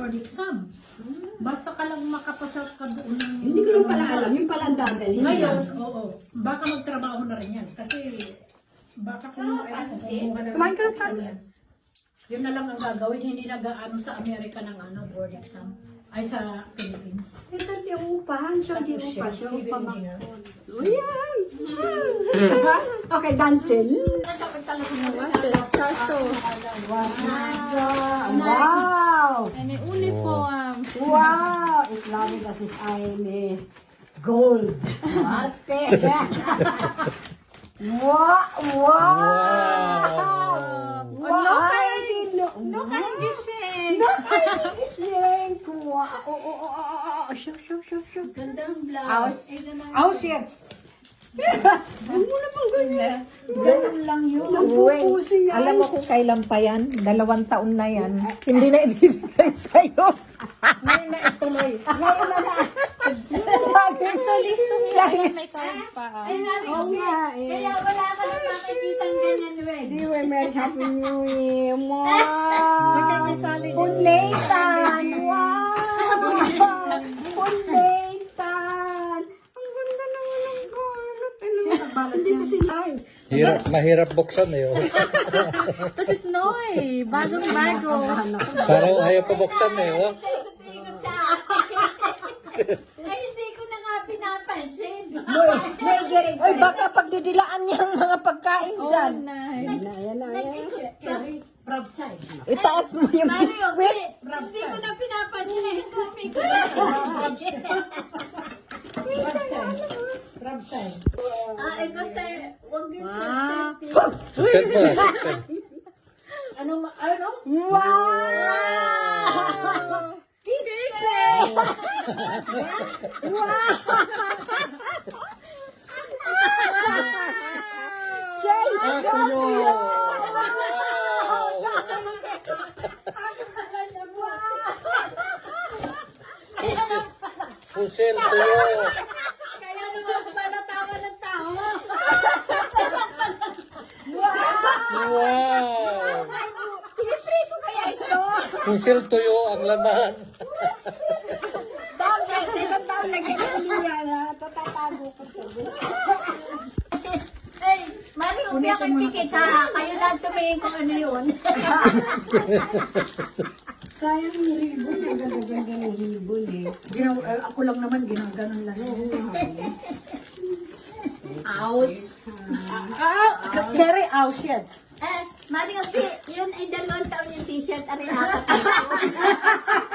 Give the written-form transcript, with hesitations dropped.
board exam. Basta ka lang makapasa ka doon. Hindi ko lang pala alam, yung pala ang dadalhin. Ngayon, oo. Baka magtrabaho na rin yan. Kasi, baka kung kumuha na Kumain ka na sa yun na lang ang gagawin. Hindi nag-ano sa Amerika ng board exam. Ay, sa Philippines. Eh, tati ang upahan siya, di Tapos upa siya, siya, civil upa engineer. O yan! Okay, dancing. Sasto. Wow! Eine Uniform. Wow! Ich glaube, das ist eine Gold. Maske. Wow! Wow! Noch ein Noch ein Geschenk. Noch ein Geschenk. Wow! Oh. Schau. Gandang blouse. Aus. Aus jetzt! Huwag mo na bang ganyan? Ganun lang yun. Napupusin yan. Alam mo kung kailan pa yan? 2 taon na yan. Hindi na ibibigay sa'yo. Ngayon na ituloy. Ngayon na na. So, listuhin natin may card pa. Oo nga eh. Kaya wala ka na makikitang ganyan, Wen. Di ba, Merry Happy New Year. Wow! Punlatan! Wow! Punlatan! Ang ganda naman ng gulot. Hindi kasi ay. Mahirap buksan eh. Oh. Das ist neu. Bagong-bago. Parang ayaw pa buksan eh. Oh. Ikot sa akin. Ay, hindi ko na nga pinapansin. Oy, baka pagdidilaan niya ang mga pagkain dyan. Nice. Ayan na. Carry, proud side. Itaas mo yung Mario, biskwit. hindi ko na pinapansin. Kami ko Proud side. Ay, basta, huwag yung Wow. Buksan mo. Buksan. Ano? Wow! Say, Pusil tuyo. Kaya naman pala tawa ng tawa. Wow. Piniprito kaya ito? Pusil tuyo ang laman. Bakit? Sa isang taon nag-iwan niya na tatatago ko sa Ay, Mari, umiyak ang tikit ha. Kayo lang tumingin kung ano yun. Sayang yung ribbon. Ang ganda-ganda ng ribbon eh. Ako lang naman, ginaganon lang. Aus. Carry out yet. Mari, kasi yun ay 2 taon yung t-shirt. Aray, 4 taon.